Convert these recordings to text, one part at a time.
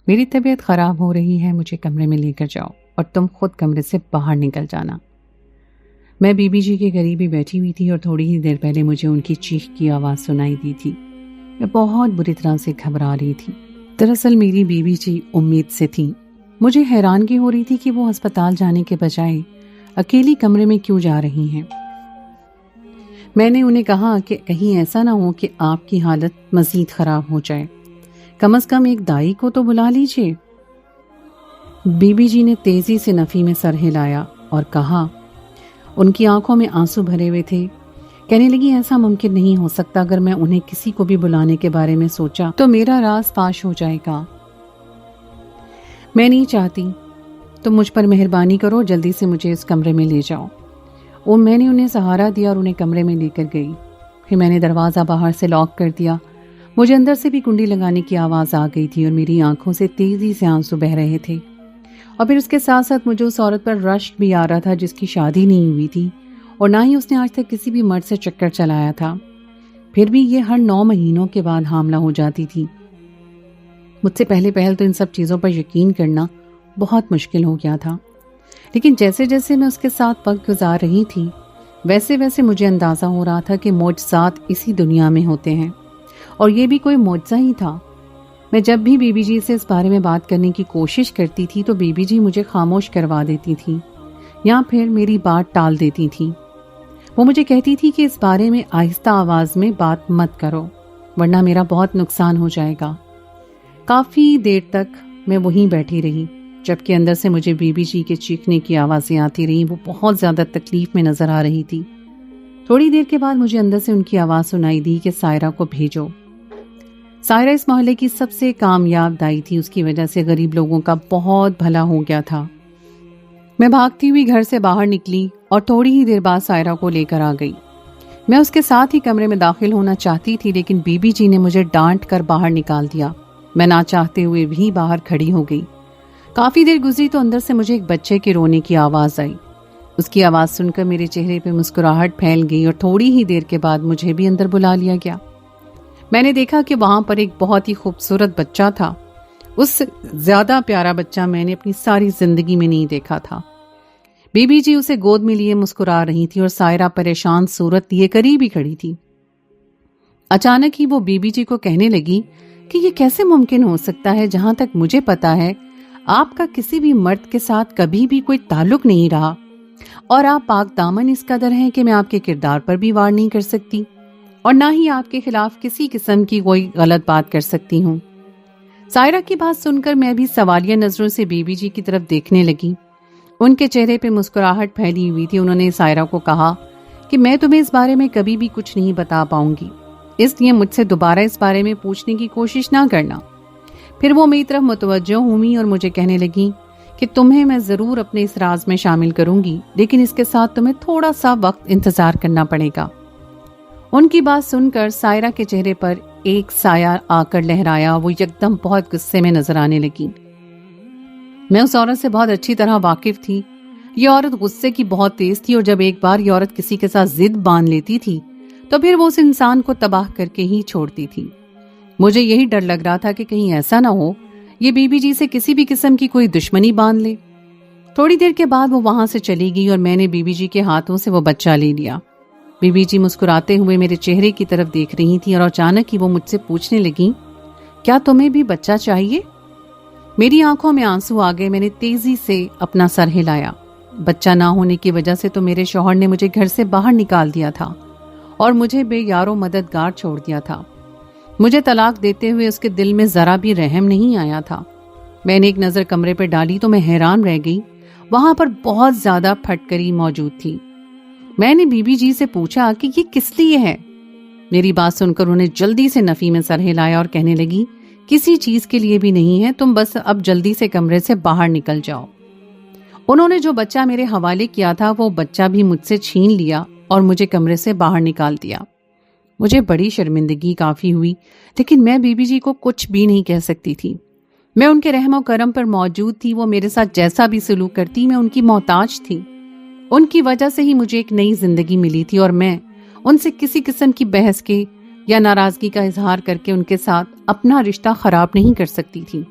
میری طبیعت خراب ہو رہی ہے، مجھے کمرے میں لے کر جاؤ اور تم خود کمرے سے باہر نکل جانا۔ میں بی بی جی کے قریب ہی بیٹھی ہوئی تھی اور تھوڑی ہی دیر پہلے مجھے ان کی چیخ کی آواز سنائی دی تھی۔ میں بہت بری طرح سے گھبرا رہی تھی۔ دراصل میری بی بی جی امید سے تھیں۔ مجھے حیرانگی ہو رہی تھی کہ وہ ہسپتال جانے کے بجائے اکیلی کمرے میں کیوں جا رہی ہیں۔ میں نے انہیں کہا کہ کہیں ایسا نہ ہو کہ آپ کی حالت مزید خراب ہو جائے، کم از کم ایک دائی کو تو بلا لیجیے۔ بی بی جی نے تیزی سے نفی میں سر ہلایا اور کہا، ان کی آنکھوں میں آنسو بھرے ہوئے تھے۔ کہنے لگی، ایسا ممکن نہیں ہو سکتا، اگر میں انہیں کسی کو بھی بلانے کے بارے میں سوچا تو میرا راز فاش ہو جائے گا۔ میں نہیں چاہتی، تم مجھ پر مہربانی کرو، جلدی سے مجھے اس کمرے میں لے جاؤ۔ اور میں نے انہیں سہارا دیا اور انہیں کمرے میں لے کر گئی۔ پھر میں نے دروازہ باہر سے لاک کر دیا۔ مجھے اندر سے بھی کنڈی لگانے کی آواز آ گئی تھی اور میری آنکھوں سے تیزی سے آنسو بہ رہے تھے۔ اور پھر اس کے ساتھ ساتھ مجھے اس عورت پر رشک بھی آ رہا تھا جس کی شادی نہیں ہوئی تھی اور نہ ہی اس نے آج تک کسی بھی مرد سے چکر چلایا تھا، پھر بھی یہ ہر 9 مہینوں کے بعد حاملہ ہو جاتی تھی۔ مجھ سے پہل تو ان سب چیزوں پر یقین کرنا بہت مشکل ہو گیا تھا، لیکن جیسے جیسے میں اس کے ساتھ وقت گزار رہی تھی ویسے ویسے مجھے اندازہ ہو رہا تھا کہ معجزات اسی دنیا میں ہوتے ہیں، اور یہ بھی کوئی معجزہ ہی تھا۔ میں جب بھی بی بی جی سے اس بارے میں بات کرنے کی کوشش کرتی تھی تو بی بی جی مجھے خاموش کروا دیتی تھی یا پھر میری بات ٹال دیتی تھی۔ وہ مجھے کہتی تھی کہ اس بارے میں آہستہ آواز میں بات مت کرو ورنہ میرا بہت نقصان ہو جائے گا۔ کافی دیر تک میں وہیں بیٹھی رہی جبکہ اندر سے مجھے بی بی جی کے چیخنے کی آوازیں آتی رہیں۔ وہ بہت زیادہ تکلیف میں نظر آ رہی تھی۔ تھوڑی دیر کے بعد مجھے اندر سے ان کی آواز سنائی دی کہ سائرہ کو بھیجو۔ سائرہ اس محلے کی سب سے کامیاب دائی تھی، اس کی وجہ سے غریب لوگوں کا بہت بھلا ہو گیا تھا۔ میں بھاگتی ہوئی گھر سے باہر نکلی اور تھوڑی ہی دیر بعد سائرہ کو لے کر آ گئی۔ میں اس کے ساتھ ہی کمرے میں داخل ہونا چاہتی تھی لیکن بی بی جی نے مجھے ڈانٹ کر باہر نکال دیا۔ میں نہ چاہتے ہوئے بھی باہر کھڑی ہو گئی۔ کافی دیر گزری تو اندر سے مجھے ایک بچے کے رونے کی آواز آئی۔ اس کی آواز سن کر میرے چہرے پہ مسکراہٹ پھیل گئی اور تھوڑی ہی دیر کے بعد مجھے بھی اندر بلا لیا گیا۔ میں نے دیکھا کہ وہاں پر ایک بہت ہی خوبصورت بچہ تھا۔ اس سے زیادہ پیارا بچہ میں نے اپنی ساری زندگی میں نہیں دیکھا تھا۔ بی بی جی اسے گود میں لیے مسکرا رہی تھی اور سائرہ پریشان صورت لیے قریب ہی کھڑی تھی۔ اچانک ہی وہ بی بی جی کو کہنے لگی کہ یہ کیسے ممکن ہو سکتا ہے، جہاں تک مجھے پتا ہے آپ کا کسی بھی مرد کے ساتھ کبھی بھی کوئی تعلق نہیں رہا اور آپ پاک دامن اس قدر ہیں کہ میں آپ کے کردار پر بھی وار نہیں کر سکتی اور نہ ہی آپ کے خلاف کسی قسم کی کوئی غلط بات کر سکتی ہوں۔ سائرہ کی بات سن کر میں بھی سوالیہ نظروں سے بی بی جی کی طرف دیکھنے لگی۔ ان کے چہرے پہ مسکراہٹ پھیلی ہوئی تھی۔ انہوں نے سائرہ کو کہا کہ میں تمہیں اس بارے میں کبھی بھی کچھ نہیں بتا پاؤں گی، اس لیے مجھ سے دوبارہ اس بارے میں پوچھنے کی کوشش نہ کرنا۔ پھر وہ میری طرف متوجہ ہوئی اور مجھے کہنے لگی کہ تمہیں میں ضرور اپنے اس راز میں شامل کروں گی، لیکن اس کے ساتھ تمہیں تھوڑا سا وقت انتظار کرنا پڑے گا۔ ان کی بات سن کر سائرہ کے چہرے پر ایک سایہ آ کر لہرایا۔ وہ یکدم بہت غصے میں نظر آنے لگی۔ میں اس عورت سے بہت اچھی طرح واقف تھی۔ یہ عورت غصے کی بہت تیز تھی اور جب ایک بار یہ عورت کسی کے ساتھ ضد باندھ لیتی تھی تو پھر وہ اس انسان کو تباہ کر کے ہی چھوڑتی تھی۔ مجھے یہی ڈر لگ رہا تھا کہ کہیں ایسا نہ ہو یہ بی بی جی سے کسی بھی قسم کی کوئی دشمنی باندھ لے۔ تھوڑی دیر کے بعد وہ وہاں سے چلی گئی اور میں نے بی بی جی کے ہاتھوں سے وہ بچہ لے لیا۔ بی بی جی مسکراتے ہوئے میرے چہرے کی طرف دیکھ رہی تھی اور اچانک ہی وہ مجھ سے پوچھنے لگی، کیا تمہیں بھی بچہ چاہیے؟ میری آنکھوں میں آنسو آ گئے۔ میں نے تیزی سے اپنا سر ہلایا۔ بچہ نہ ہونے کی وجہ سے تو میرے شوہر نے مجھے گھر سے باہر نکال دیا تھا اور مجھے بے یار و مددگار چھوڑ دیا تھا۔ مجھے طلاق دیتے ہوئے اس کے دل میں ذرا بھی رحم نہیں آیا تھا۔ میں نے ایک نظر کمرے پہ ڈالی تو میں حیران رہ گئی۔ وہاں پر بہت زیادہ پھٹکری موجود تھی۔ میں نے بی بی جی سے پوچھا کہ یہ کس لیے ہے؟ میری بات سن کر انہیں جلدی سے نفی میں سر ہلایا اور کہنے لگی، کسی چیز کے لیے بھی نہیں ہے، تم بس اب جلدی سے کمرے سے باہر نکل جاؤ۔ انہوں نے جو بچہ میرے حوالے کیا تھا وہ بچہ بھی مجھ سے چھین لیا اور مجھے کمرے سے باہر نکال دیا۔ مجھے بڑی شرمندگی کافی ہوئی لیکن میں بی بی جی کو کچھ بھی نہیں کہہ سکتی تھی۔ میں ان کے رحم و کرم پر موجود تھی۔ وہ میرے ساتھ جیسا بھی سلوک کرتی میں ان کی محتاج تھی۔ ان کی وجہ سے ہی مجھے ایک نئی زندگی ملی تھی اور میں ان سے کسی قسم کی بحث کے یا ناراضگی کا اظہار کر کے ان کے ساتھ اپنا رشتہ خراب نہیں کر سکتی تھی۔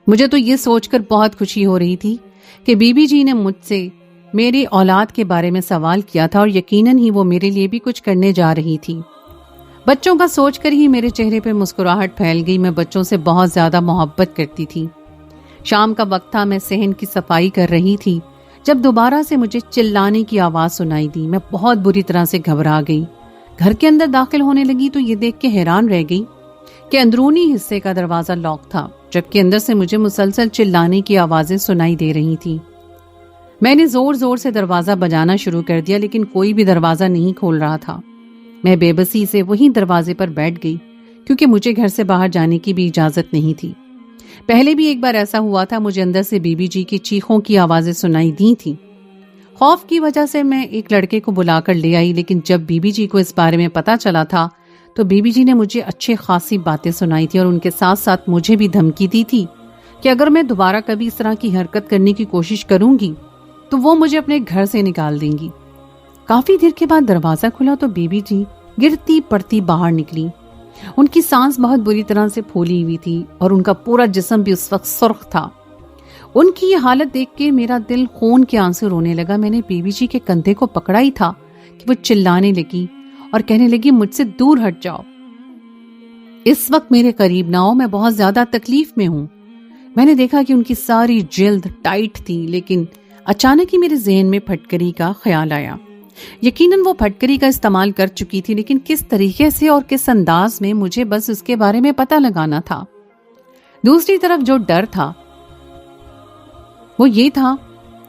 مجھے تو یہ سوچ کر بہت خوشی ہو رہی تھی کہ بیوی جی نے مجھ سے میری اولاد کے بارے میں سوال کیا تھا اور یقیناً ہی وہ میرے لیے بھی کچھ کرنے جا رہی تھی۔ بچوں کا سوچ کر ہی میرے چہرے پہ مسکراہٹ پھیل گئی۔ میں بچوں سے بہت زیادہ محبت کرتی تھی۔ شام کا وقت تھا، میں صحن کی صفائی کر رہی تھی جب دوبارہ سے مجھے چلانے کی آواز سنائی دی۔ میں بہت بری طرح سے گھبرا گئی۔ گھر کے اندر داخل ہونے لگی تو یہ دیکھ کے حیران رہ گئی کہ اندرونی حصے کا دروازہ لاک تھا، جبکہ اندر سے مجھے مسلسل چلانے کی آوازیں سنائی دے رہی تھیں۔ میں نے زور زور سے دروازہ بجانا شروع کر دیا، لیکن کوئی بھی دروازہ نہیں کھول رہا تھا۔ میں بے بسی سے وہیں دروازے پر بیٹھ گئی، کیونکہ مجھے گھر سے باہر جانے کی بھی اجازت نہیں تھی۔ پہلے بھی ایک بار ایسا ہوا تھا، مجھے اندر سے بیوی جی کی چیخوں کی آوازیں سنائی دی تھیں۔ خوف کی وجہ سے میں ایک لڑکے کو بلا کر لے آئی، لیکن جب بیوی جی کو اس بارے میں پتا چلا تھا تو بیوی جی نے مجھے اچھے خاصی باتیں سنائی تھی اور ان کے ساتھ ساتھ مجھے بھی دھمکی دی تھی کہ اگر میں دوبارہ کبھی اس طرح کی حرکت کرنے کی کوشش کروں گی تو وہ مجھے اپنے گھر سے نکال دیں گی۔ کافی دیر کے بعد دروازہ کھلا تو بیوی جی گرتی پڑتی باہر نکلی۔ ان کی سانس بہت بری طرح سے پھولی ہوئی تھی اور ان کا پورا جسم بھی اس وقت سرخ تھا۔ ان کی یہ حالت دیکھ کے میرا دل خون کے آنسو رونے لگا۔ میں نے بیوی جی کے کندھے کو پکڑا ہی تھا کہ وہ چلانے لگی اور کہنے لگی مجھ سے دور ہٹ جاؤ، اس وقت میرے قریب نہ ہو، میں بہت زیادہ تکلیف میں ہوں۔ میں نے دیکھا کہ ان کی ساری جلد ٹائٹ تھی، لیکن اچانک ہی میرے ذہن میں پھٹکری کا خیال آیا۔ یقیناً وہ پھٹکری کا استعمال کر چکی تھی، لیکن کس طریقے سے اور کس انداز میں، مجھے بس اس کے بارے میں پتہ لگانا تھا۔ دوسری طرف جو ڈر تھا وہ یہ تھا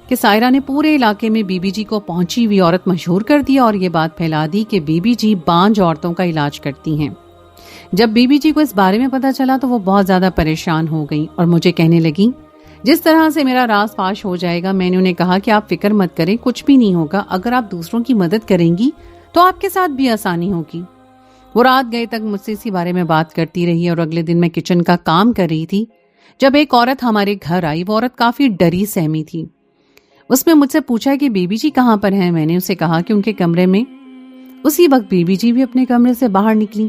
کہ سائرہ نے پورے علاقے میں بی بی جی کو پہنچی ہوئی عورت مشہور کر دیا اور یہ بات پھیلا دی کہ بی بی جی بانجھ عورتوں کا علاج کرتی ہیں۔ جب بی بی جی کو اس بارے میں پتہ چلا تو وہ بہت زیادہ پریشان ہو گئی اور مجھے کہنے لگی جس طرح سے میرا راز فاش ہو جائے گا۔ میں نے انہیں کہا کہ آپ فکر مت کریں، کچھ بھی نہیں ہوگا، اگر آپ دوسروں کی مدد کریں گی تو آپ کے ساتھ بھی آسانی ہوگی۔ وہ رات گئے تک مجھ سے اسی بارے میں بات کرتی رہی اور اگلے دن میں کچن کا کام کر رہی تھی جب ایک عورت ہمارے گھر آئی۔ وہ عورت کافی ڈری سہمی تھی۔ اس نے مجھ سے پوچھا کہ بی بی جی کہاں پر ہیں۔ میں نے اسے کہا کہ ان کے کمرے میں۔ اسی وقت بی بی جی بھی اپنے کمرے سے باہر نکلی۔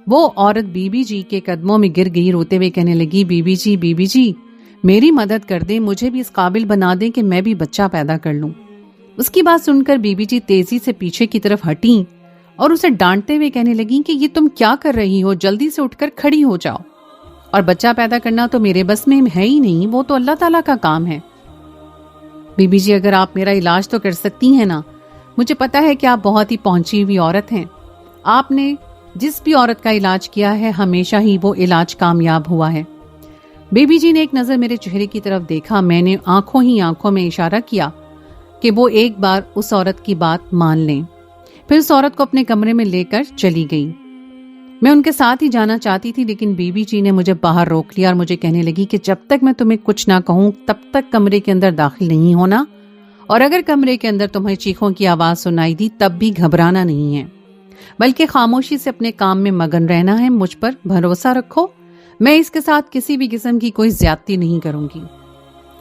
وہ عورت بی بی جی کے قدموں میں گر گئی، روتے ہوئے کہنے لگی بی بی جی میری مدد کر دیں، مجھے بھی اس قابل بنا دیں کہ میں بھی بچہ پیدا کر لوں۔ اس کی بات سن کر بی بی جی تیزی سے پیچھے کی طرف ہٹیں اور اسے ڈانٹتے ہوئے کہنے لگیں کہ یہ تم کیا کر رہی ہو، جلدی سے اٹھ کر کھڑی ہو جاؤ، اور بچہ پیدا کرنا تو میرے بس میں ہے ہی نہیں، وہ تو اللہ تعالیٰ کا کام ہے۔ بی بی جی اگر آپ میرا علاج تو کر سکتی ہیں نا، مجھے پتا ہے کہ آپ بہت ہی پہنچی ہوئی عورت ہیں، آپ نے جس بھی عورت کا علاج کیا ہے ہمیشہ ہی وہ علاج کامیاب ہوا ہے۔ بی بی جی نے ایک نظر میرے چہرے کی طرف دیکھا، میں نے آنکھوں میں اشارہ کیا کہ وہ ایک بار اس عورت کی بات مان لیں، پھر اس عورت کو اپنے کمرے میں لے کر چلی گئی۔ میں ان کے ساتھ ہی جانا چاہتی تھی، لیکن بی بی جی نے مجھے باہر روک لیا اور مجھے کہنے لگی کہ جب تک میں تمہیں کچھ نہ کہوں تب تک کمرے کے اندر داخل نہیں ہونا، اور اگر کمرے کے اندر تمہیں چیخوں کی آواز سنائی دی تب بھی گھبرانا نہیں ہے، بلکہ خاموشی سے اپنے کام میں مگن رہنا ہے۔ مجھ پر بھروسہ رکھو، میں اس کے ساتھ کسی بھی قسم کی کوئی زیادتی نہیں کروں گی۔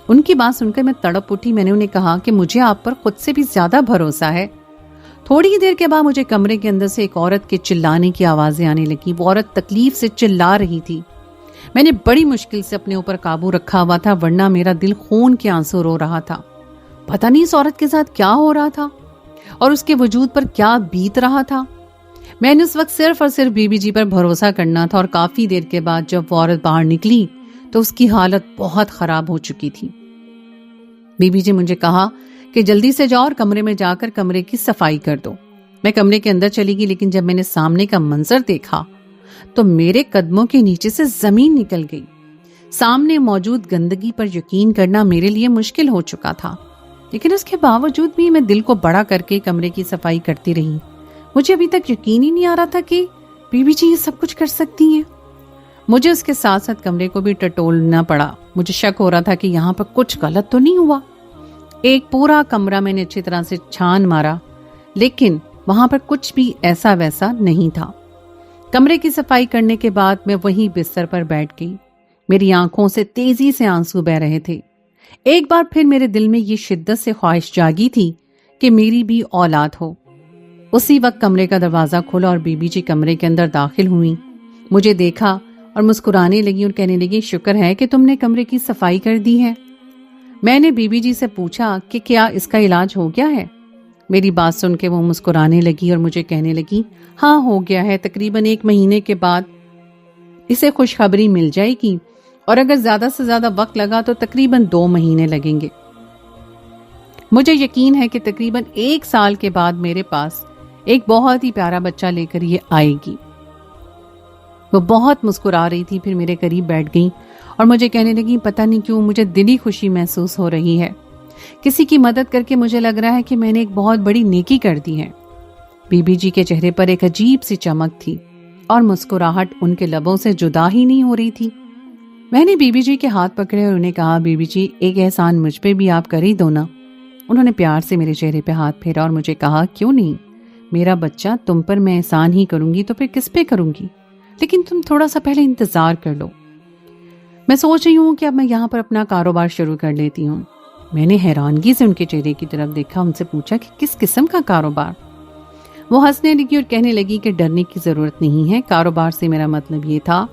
ان کی بات سن کر میں تڑپ اٹھی۔ میں نے انہیں کہا کہ مجھے آپ پر خود سے بھی زیادہ بھروسہ ہے۔ تھوڑی ہی دیر کے بعد مجھے کمرے کے اندر سے ایک عورت کے چلانے کی آوازیں آنے لگی۔ وہ عورت تکلیف سے چلا رہی تھی۔ میں نے بڑی مشکل سے اپنے اوپر قابو رکھا ہوا تھا، ورنہ میرا دل خون کے آنسو رو رہا تھا۔ پتہ نہیں اس عورت کے ساتھ کیا ہو رہا تھا اور اس کے وجود پر کیا بیت رہا تھا۔ میں نے اس وقت صرف اور صرف بی بی جی پر بھروسہ کرنا تھا، اور کافی دیر کے بعد جب وہ عورت باہر نکلی تو اس کی حالت بہت خراب ہو چکی تھی۔ بی بی جی مجھے کہا کہ جلدی سے جاؤ اور کمرے میں جا کر کمرے کی صفائی کر دو۔ میں کمرے کے اندر چلی گئی، لیکن جب میں نے سامنے کا منظر دیکھا تو میرے قدموں کے نیچے سے زمین نکل گئی۔ سامنے موجود گندگی پر یقین کرنا میرے لیے مشکل ہو چکا تھا، لیکن اس کے باوجود بھی میں دل کو بڑا کر کے کمرے کی صفائی کرتی رہی۔ مجھے ابھی تک یقین ہی نہیں آ رہا تھا کہ بی بی جی یہ سب کچھ کر سکتی ہیں۔ مجھے اس کے ساتھ ساتھ کمرے کو بھی ٹٹولنا پڑا۔ مجھے شک ہو رہا تھا کہ یہاں پر کچھ غلط تو نہیں ہوا۔ ایک پورا کمرہ میں نے اچھی طرح سے چھان مارا، لیکن وہاں پر کچھ بھی ایسا ویسا نہیں تھا۔ کمرے کی صفائی کرنے کے بعد میں وہیں بستر پر بیٹھ گئی۔ میری آنکھوں سے تیزی سے آنسو بہ رہے تھے۔ ایک بار پھر میرے دل میں یہ شدت سے خواہش جاگی تھی کہ میری بھی اولاد ہو۔ اسی وقت کمرے کا دروازہ کھلا اور بی بی جی کمرے کے اندر داخل ہوئی۔ مجھے دیکھا اور مسکرانے لگی اور کہنے لگی شکر ہے کہ تم نے کمرے کی صفائی کر دی ہے۔ میں نے بی بی جی سے پوچھا کہ کیا اس کا علاج ہو گیا ہے؟ میری بات سن کے وہ مسکرانے لگی اور مجھے کہنے لگی ہاں ہو گیا ہے، تقریباً 1 مہینے کے بعد اسے خوشخبری مل جائے گی، اور اگر زیادہ سے زیادہ وقت لگا تو تقریباً 2 مہینے لگیں گے۔ مجھے یقین ہے کہ تقریباً 1 سال کے بعد میرے پاس ایک بہت ہی پیارا بچہ لے کر یہ آئے گی۔ وہ بہت مسکرا رہی تھی، پھر میرے قریب بیٹھ گئی اور مجھے کہنے لگی پتہ نہیں کیوں مجھے دلی خوشی محسوس ہو رہی ہے، کسی کی مدد کر کے مجھے لگ رہا ہے کہ میں نے ایک بہت بڑی نیکی کر دی ہے۔ بی بی جی کے چہرے پر ایک عجیب سی چمک تھی اور مسکراہٹ ان کے لبوں سے جدا ہی نہیں ہو رہی تھی۔ میں نے بی بی جی کے ہاتھ پکڑے اور انہیں کہا بی بی جی ایک احسان مجھ پہ بھی آپ کر ہی دو نا۔ انہوں نے پیار سے میرے چہرے پہ ہاتھ پھیرا اور مجھے کہا کیوں نہیں، میرا بچہ تم پر میں احسان ہی کروں گی تو پھر کس پہ کروں گی، لیکن تم تھوڑا سا پہلے انتظار کر لو۔ میں سوچ رہی ہوں کہ اب میں یہاں پر اپنا کاروبار شروع کر لیتی ہوں۔ میں نے حیرانگی سے ان کے چہرے کی طرف دیکھا، ان سے پوچھا کہ کس قسم کا کاروبار؟ وہ ہنسنے لگی اور کہنے لگی کہ ڈرنے کی ضرورت نہیں ہے، کاروبار سے میرا مطلب یہ تھا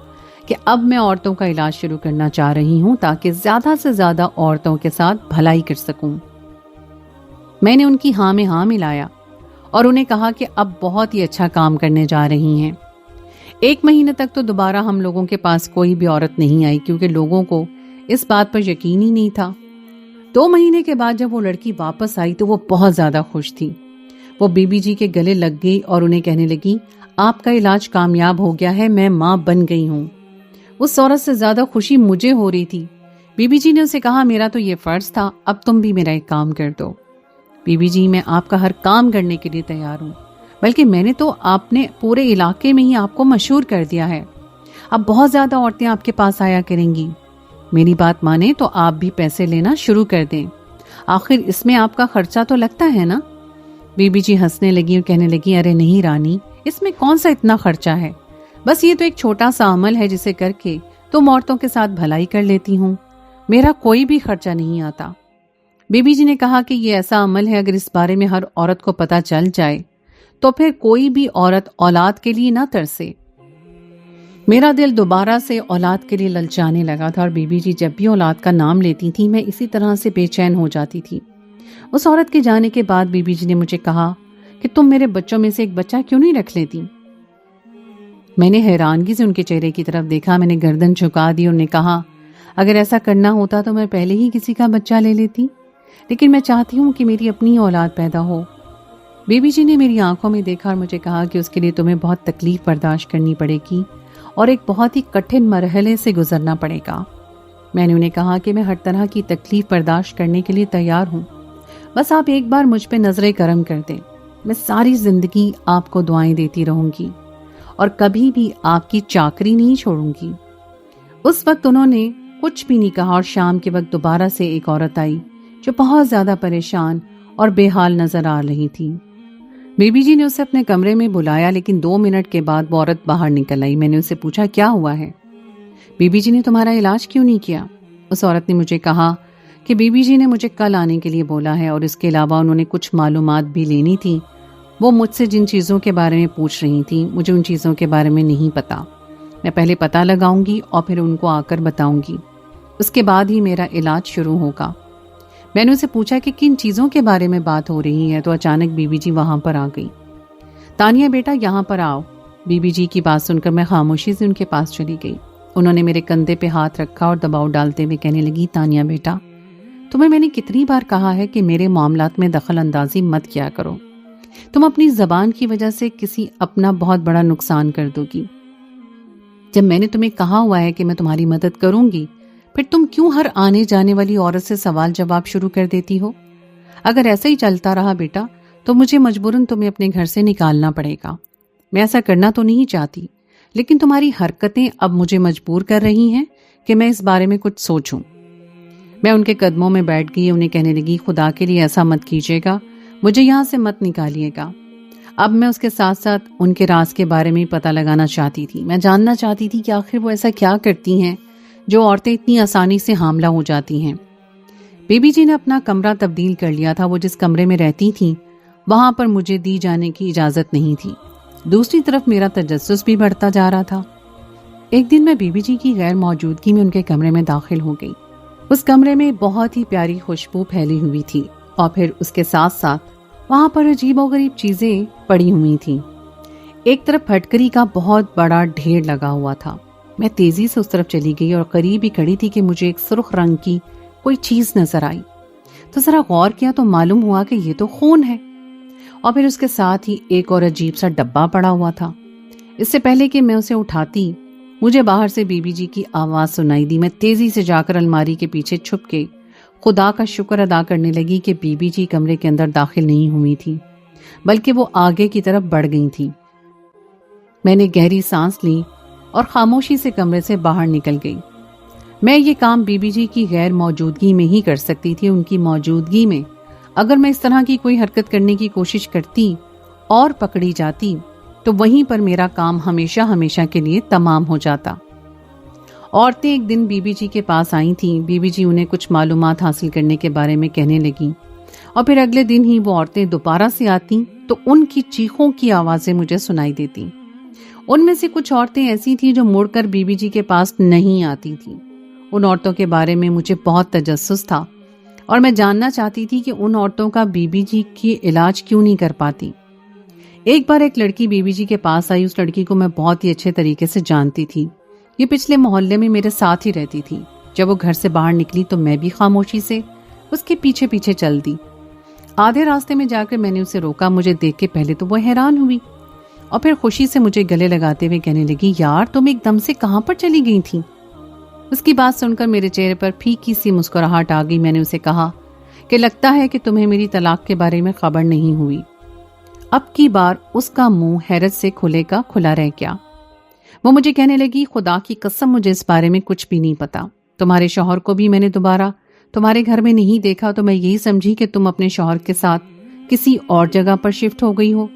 کہ اب میں عورتوں کا علاج شروع کرنا چاہ رہی ہوں تاکہ زیادہ سے زیادہ عورتوں کے ساتھ بھلائی کر سکوں۔ میں نے ان کی ہاں میں ہاں ملایا اور انہیں کہا کہ اب بہت ہی اچھا کام کرنے جا رہی ہیں۔ 1 مہینے تک تو دوبارہ ہم لوگوں کے پاس کوئی بھی عورت نہیں آئی کیونکہ لوگوں کو اس بات پر یقین ہی نہیں تھا۔ 2 مہینے کے بعد جب وہ لڑکی واپس آئی تو وہ بہت زیادہ خوش تھی۔ وہ بی بی جی کے گلے لگ گئی اور انہیں کہنے لگی آپ کا علاج کامیاب ہو گیا ہے، میں ماں بن گئی ہوں۔ اس عورت سے زیادہ خوشی مجھے ہو رہی تھی۔ بی بی جی نے اسے کہا میرا تو یہ فرض تھا، اب تم بھی میرا ایک کام کر دو۔ بی بی جی میں آپ کا ہر کام کرنے کے لیے تیار ہوں، بلکہ میں نے تو آپ نے پورے علاقے میں ہی آپ کو مشہور کر دیا ہے، اب بہت زیادہ عورتیں آپ کے پاس آیا کریں گی۔ میری بات مانیں تو آپ بھی پیسے لینا شروع کر دیں، آخر اس میں آپ کا خرچہ تو لگتا ہے نا۔ بی بی جی ہنسنے لگی اور کہنے لگی ارے نہیں رانی، اس میں کون سا اتنا خرچہ ہے، بس یہ تو ایک چھوٹا سا عمل ہے جسے کر کے تم عورتوں کے ساتھ بھلائی کر لیتی ہوں، میرا کوئی بھی خرچہ نہیں آتا۔ بی بی جی نے کہا کہ یہ ایسا عمل ہے اگر اس بارے میں ہر عورت کو پتہ چل جائے تو پھر کوئی بھی عورت اولاد کے لیے نہ ترسے۔ میرا دل دوبارہ سے اولاد کے لیے للچانے لگا تھا اور بی بی جی جب بھی اولاد کا نام لیتی تھی میں اسی طرح سے بے چین ہو جاتی تھی۔ اس عورت کے جانے کے بعد بی بی جی نے مجھے کہا کہ تم میرے بچوں میں سے ایک بچہ کیوں نہیں رکھ لیتی؟ میں نے حیرانگی سے ان کے چہرے کی طرف دیکھا، میں نے گردن جھکا دی اور نے کہا اگر ایسا کرنا ہوتا تو میں پہلے ہی کسی کا بچہ لے لیتی، لیکن میں چاہتی ہوں کہ میری اپنی اولاد پیدا ہو۔ بی بی جی نے میری آنکھوں میں دیکھا اور مجھے کہا کہ اس کے لیے تمہیں بہت تکلیف برداشت کرنی پڑے گی اور ایک بہت ہی کٹھن مرحلے سے گزرنا پڑے گا۔ میں نے انہیں کہا کہ میں ہر طرح کی تکلیف برداشت کرنے کے لیے تیار ہوں، بس آپ ایک بار مجھ پہ نظر کرم کر دیں، میں ساری زندگی آپ کو دعائیں دیتی رہوں گی اور کبھی بھی آپ کی چاکری نہیں چھوڑوں گی۔ اس وقت انہوں نے کچھ بھی نہیں کہا اور شام کے وقت دوبارہ سے ایک عورت آئی جو بہت زیادہ پریشان اور بے حال نظر آ رہی تھی۔ بی بی جی نے اسے اپنے کمرے میں بلایا لیکن 2 منٹ کے بعد وہ عورت باہر نکل آئی۔ میں نے اسے پوچھا کیا ہوا ہے؟ بی بی جی نے تمہارا علاج کیوں نہیں کیا؟ اس عورت نے مجھے کہا کہ بی بی جی نے مجھے کل آنے کے لیے بولا ہے اور اس کے علاوہ انہوں نے کچھ معلومات بھی لینی تھی۔ وہ مجھ سے جن چیزوں کے بارے میں پوچھ رہی تھی مجھے ان چیزوں کے بارے میں نہیں پتا، میں پہلے پتہ لگاؤں گی اور پھر ان کو آ کر بتاؤں گی، اس کے بعد ہی میرا علاج شروع ہوگا۔ میں نے اسے پوچھا کہ کن چیزوں کے بارے میں بات ہو رہی ہے تو اچانک بی بی جی وہاں پر آ گئی۔ تانیہ بیٹا یہاں پر آؤ۔ بی بی جی کی بات سن کر میں خاموشی سے ان کے پاس چلی گئی۔ انہوں نے میرے کندھے پہ ہاتھ رکھا اور دباؤ ڈالتے ہوئے کہنے لگی تانیہ بیٹا، تمہیں میں نے کتنی بار کہا ہے کہ میرے معاملات میں دخل اندازی مت کیا کرو، تم اپنی زبان کی وجہ سے کسی اپنا بہت بڑا نقصان کر دو گی۔ جب میں نے تمہیں کہا ہوا ہے کہ میں تمہاری مدد کروں گی پھر تم کیوں ہر آنے جانے والی عورت سے سوال جواب شروع کر دیتی ہو؟ اگر ایسا ہی چلتا رہا بیٹا تو مجھے مجبوراً تمہیں اپنے گھر سے نکالنا پڑے گا۔ میں ایسا کرنا تو نہیں چاہتی لیکن تمہاری حرکتیں اب مجھے مجبور کر رہی ہیں کہ میں اس بارے میں کچھ سوچوں۔ میں ان کے قدموں میں بیٹھ گئی، انہیں کہنے لگی خدا کے لیے ایسا مت کیجیے گا، مجھے یہاں سے مت نکالیے گا۔ اب میں اس کے ساتھ ساتھ ان کے راز کے بارے میں پتہ لگانا چاہتی تھی۔ میں جاننا چاہتی تھی کہ آخر وہ ایسا کیا کرتی ہیں جو عورتیں اتنی آسانی سے حاملہ ہو جاتی ہیں۔ بی بی جی نے اپنا کمرہ تبدیل کر لیا تھا، وہ جس کمرے میں رہتی تھیں وہاں پر مجھے دی جانے کی اجازت نہیں تھی۔ دوسری طرف میرا تجسس بھی بڑھتا جا رہا تھا۔ ایک دن میں بیوی جی کی غیر موجودگی میں ان کے کمرے میں داخل ہو گئی۔ اس کمرے میں بہت ہی پیاری خوشبو پھیلی ہوئی تھی اور پھر اس کے ساتھ ساتھ وہاں پر عجیب و غریب چیزیں پڑی ہوئی تھیں۔ ایک طرف پھٹکری کا بہت بڑا ڈھیر لگا ہوا تھا۔ میں تیزی سے اس طرف چلی گئی اور قریب ہی کھڑی تھی کہ مجھے ایک سرخ رنگ کی کوئی چیز نظر آئی، تو ذرا غور کیا تو معلوم ہوا کہ یہ تو خون ہے، اور پھر اس کے ساتھ ہی ایک اور عجیب سا ڈبہ پڑا ہوا تھا۔ اس سے پہلے کہ میں اسے اٹھاتی، مجھے باہر سے بیوی جی کی آواز سنائی دی۔ میں تیزی سے جا کر الماری کے پیچھے چھپ کے خدا کا شکر ادا کرنے لگی کہ بیوی جی کمرے کے اندر داخل نہیں ہوئی تھی، بلکہ وہ آگے کی طرف بڑھ گئی تھی۔ میں نے گہری سانس لی اور خاموشی سے کمرے سے باہر نکل گئی۔ میں یہ کام بیوی جی کی غیر موجودگی میں ہی کر سکتی تھی۔ ان کی موجودگی میں اگر میں اس طرح کی کوئی حرکت کرنے کی کوشش کرتی اور پکڑی جاتی تو وہیں پر میرا کام ہمیشہ ہمیشہ کے لیے تمام ہو جاتا۔ عورتیں ایک دن بیوی جی کے پاس آئی تھیں۔ بیوی جی انہیں کچھ معلومات حاصل کرنے کے بارے میں کہنے لگیں، اور پھر اگلے دن ہی وہ عورتیں دوبارہ سے آتی تو ان کی چیخوں کی آوازیں مجھے سنائی دیتی۔ ان میں سے کچھ عورتیں ایسی تھیں جو مڑ کر بیوی جی کے پاس نہیں آتی تھیں۔ ان عورتوں کے بارے میں مجھے بہت تجسس تھا اور میں جاننا چاہتی تھی کہ ان عورتوں کا بیوی جی کی علاج کیوں نہیں کر پاتی۔ ایک بار ایک لڑکی بیوی جی کے پاس آئی۔ اس لڑکی کو میں بہت ہی اچھے طریقے سے جانتی تھی۔ یہ پچھلے محلے میں میرے ساتھ ہی رہتی تھی۔ جب وہ گھر سے باہر نکلی تو میں بھی خاموشی سے اس کے پیچھے پیچھے چل دی۔ آدھے راستے میں جا کر میں نے اسے روکا۔ مجھے دیکھ کے پہلے تو وہ حیران ہوئی اور پھر خوشی سے مجھے گلے لگاتے ہوئے کہنے لگی، یار تم ایک دم سے کہاں پر چلی گئی تھی؟ اس کی بات سن کر میرے چہرے پر پھیکی سی مسکراہٹ آ گئی۔ میں نے اسے کہا کہ لگتا ہے کہ تمہیں میری طلاق کے بارے میں خبر نہیں ہوئی۔ اب کی بار اس کا منہ حیرت سے کھلے کا کھلا رہ گیا۔ وہ مجھے کہنے لگی، خدا کی قسم مجھے اس بارے میں کچھ بھی نہیں پتا۔ تمہارے شوہر کو بھی میں نے دوبارہ تمہارے گھر میں نہیں دیکھا تو میں یہی سمجھی کہ تم اپنے شوہر کے ساتھ کسی اور جگہ پر شفٹ ہو گئی ہو۔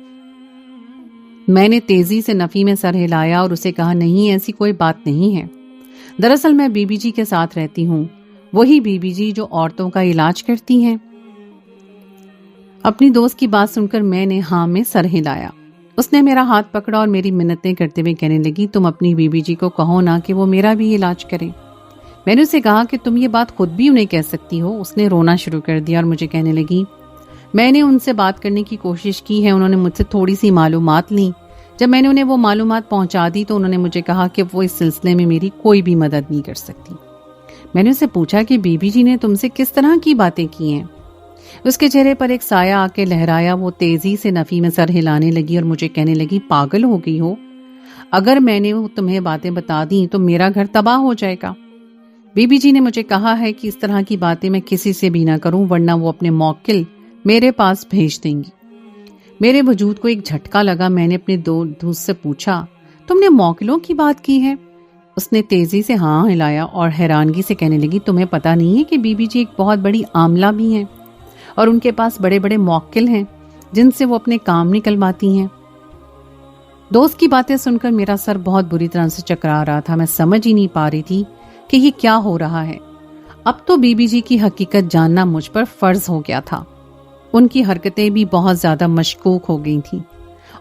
میں نے تیزی سے نفی میں سر ہلایا اور اسے کہا، نہیں ایسی کوئی بات نہیں ہے۔ دراصل میں بیوی جی کے ساتھ رہتی ہوں، وہی بیوی جی جو عورتوں کا علاج کرتی ہیں۔ اپنی دوست کی بات سن کر میں نے ہاں میں سر ہلایا۔ اس نے میرا ہاتھ پکڑا اور میری منتیں کرتے ہوئے کہنے لگی، تم اپنی بیوی جی کو کہو نا کہ وہ میرا بھی علاج کرے۔ میں نے اسے کہا کہ تم یہ بات خود بھی انہیں کہہ سکتی ہو۔ اس نے رونا شروع کر دیا اور مجھے کہنے لگی، میں نے ان سے بات کرنے کی کوشش کی ہے، انہوں نے مجھ سے تھوڑی سی معلومات لیں۔ جب میں نے انہیں وہ معلومات پہنچا دی تو انہوں نے مجھے کہا کہ وہ اس سلسلے میں میری کوئی بھی مدد نہیں کر سکتی۔ میں نے اسے پوچھا کہ بیوی جی نے تم سے کس طرح کی باتیں کی ہیں؟ اس کے چہرے پر ایک سایہ آ کے لہرایا۔ وہ تیزی سے نفی میں سر ہلانے لگی اور مجھے کہنے لگی، پاگل ہو گئی ہو؟ اگر میں نے تمہیں باتیں بتا دیں تو میرا گھر تباہ ہو جائے گا۔ بیوی جی نے مجھے کہا ہے کہ اس طرح کی باتیں میں کسی سے بھی نہ کروں ورنہ وہ اپنے موکل میرے پاس بھیج دیں گی۔ میرے وجود کو ایک جھٹکا لگا۔ میں نے اپنے دوست سے پوچھا، تم نے موکلوں کی بات کی ہے؟ اس نے تیزی سے ہاں ہلایا اور حیرانگی سے کہنے لگی، تمہیں پتہ نہیں ہے کہ بیوی جی ایک بہت بڑی عاملہ بھی ہیں اور ان کے پاس بڑے بڑے موکل ہیں جن سے وہ اپنے کام نکلواتی ہیں۔ دوست کی باتیں سن کر میرا سر بہت بری طرح سے چکرا رہا تھا۔ میں سمجھ ہی نہیں پا رہی تھی کہ یہ کیا ہو رہا ہے۔ اب تو بیوی جی کی حقیقت جاننا مجھ پر فرض ہو گیا تھا۔ ان کی حرکتیں بھی بہت زیادہ مشکوک ہو گئی تھیں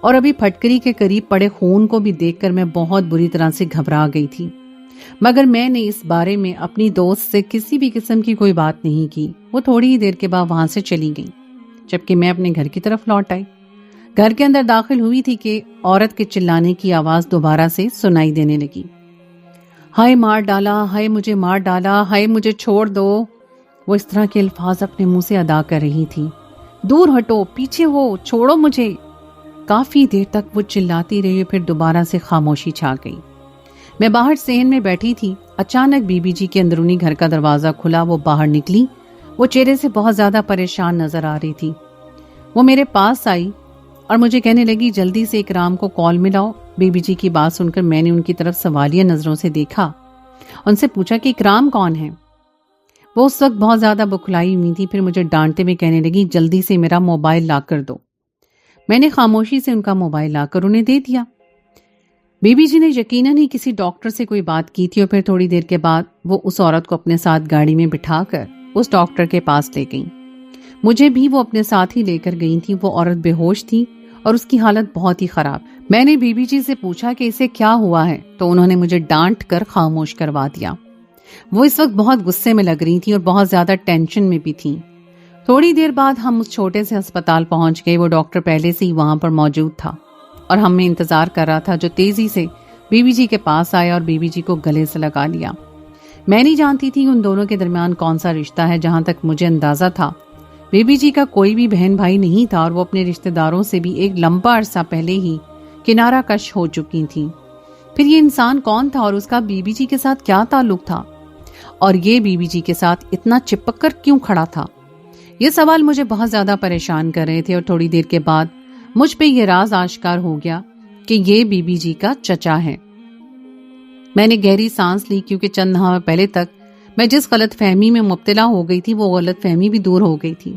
اور ابھی پھٹکری کے قریب پڑے خون کو بھی دیکھ کر میں بہت بری طرح سے گھبرا گئی تھی، مگر میں نے اس بارے میں اپنی دوست سے کسی بھی قسم کی کوئی بات نہیں کی۔ وہ تھوڑی ہی دیر کے بعد وہاں سے چلی گئی، جبکہ میں اپنے گھر کی طرف لوٹ آئی۔ گھر کے اندر داخل ہوئی تھی کہ عورت کے چلانے کی آواز دوبارہ سے سنائی دینے لگی، ہائے مار ڈالا، ہائے مجھے مار ڈالا، ہائے مجھے چھوڑ دو۔ وہ اس طرح کے الفاظ اپنے منہ سے ادا کر رہی تھی، دور ہٹو، پیچھے ہو، چھوڑو مجھے۔ کافی دیر تک وہ چلاتی رہی، پھر دوبارہ سے خاموشی چھا گئی۔ میں باہر صحن میں بیٹھی تھی، اچانک بیوی جی کے اندرونی گھر کا دروازہ کھلا۔ وہ باہر نکلی، وہ چہرے سے بہت زیادہ پریشان نظر آ رہی تھی۔ وہ میرے پاس آئی اور مجھے کہنے لگی، جلدی سے اکرام کو کال ملاؤ۔ بیوی جی کی بات سن کر میں نے ان کی طرف سوالیہ نظروں سے دیکھا، ان سے پوچھا کہ اکرام کون ہے؟ وہ اس وقت بہت زیادہ بکھلائی ہوئی تھی، پھر مجھے ڈانٹتے ہوئے کہنے لگی، جلدی سے میرا موبائل لا کر دو۔ میں نے خاموشی سے ان کا موبائل لا کر انہیں دے دیا۔ بیوی جی نے یقیناً ہی کسی ڈاکٹر سے کوئی بات کی تھی اور پھر تھوڑی دیر کے بعد وہ اس عورت کو اپنے ساتھ گاڑی میں بٹھا کر اس ڈاکٹر کے پاس لے گئیں۔ مجھے بھی وہ اپنے ساتھ ہی لے کر گئی تھی۔ وہ عورت بے ہوش تھی اور اس کی حالت بہت ہی خراب. میں نے بی بی جی سے پوچھا کہ اسے کیا ہوا ہے تو انہوں نے مجھے ڈانٹ کر خاموش کروا دیا. وہ اس وقت بہت غصے میں لگ رہی تھیں اور بہت زیادہ ٹینشن میں بھی تھیں. تھوڑی دیر بعد ہم اس چھوٹے سے ہسپتال پہنچ گئے. وہ ڈاکٹر پہلے سے ہی وہاں پر موجود تھا اور ہمیں انتظار کر رہا تھا، جو تیزی سے بی بی جی کے پاس آیا اور بی بی جی کو گلے سے لگا لیا. میں نہیں جانتی تھی ان دونوں کے درمیان کون سا رشتہ ہے. جہاں تک مجھے اندازہ تھا بی بی جی کا کوئی بھی بہن بھائی نہیں تھا اور وہ اپنے رشتہ داروں سے بھی ایک لمبا عرصہ پہلے ہی کنارہ کش ہو چکی تھیں. پھر یہ انسان کون تھا اور اس کا بی بی جی کے ساتھ کیا تعلق تھا، اور یہ بی بی جی کے ساتھ اتنا چپک کر کیوں کھڑا تھا؟ یہ سوال مجھے بہت زیادہ پریشان کر رہے تھے. اور تھوڑی دیر کے بعد مجھ پہ یہ راز آشکار ہو گیا کہ یہ بی بی جی کا چچا ہے. میں نے گہری سانس لی کیونکہ چند ماہ پہلے تک میں جس غلط فہمی میں مبتلا ہو گئی تھی وہ غلط فہمی بھی دور ہو گئی تھی.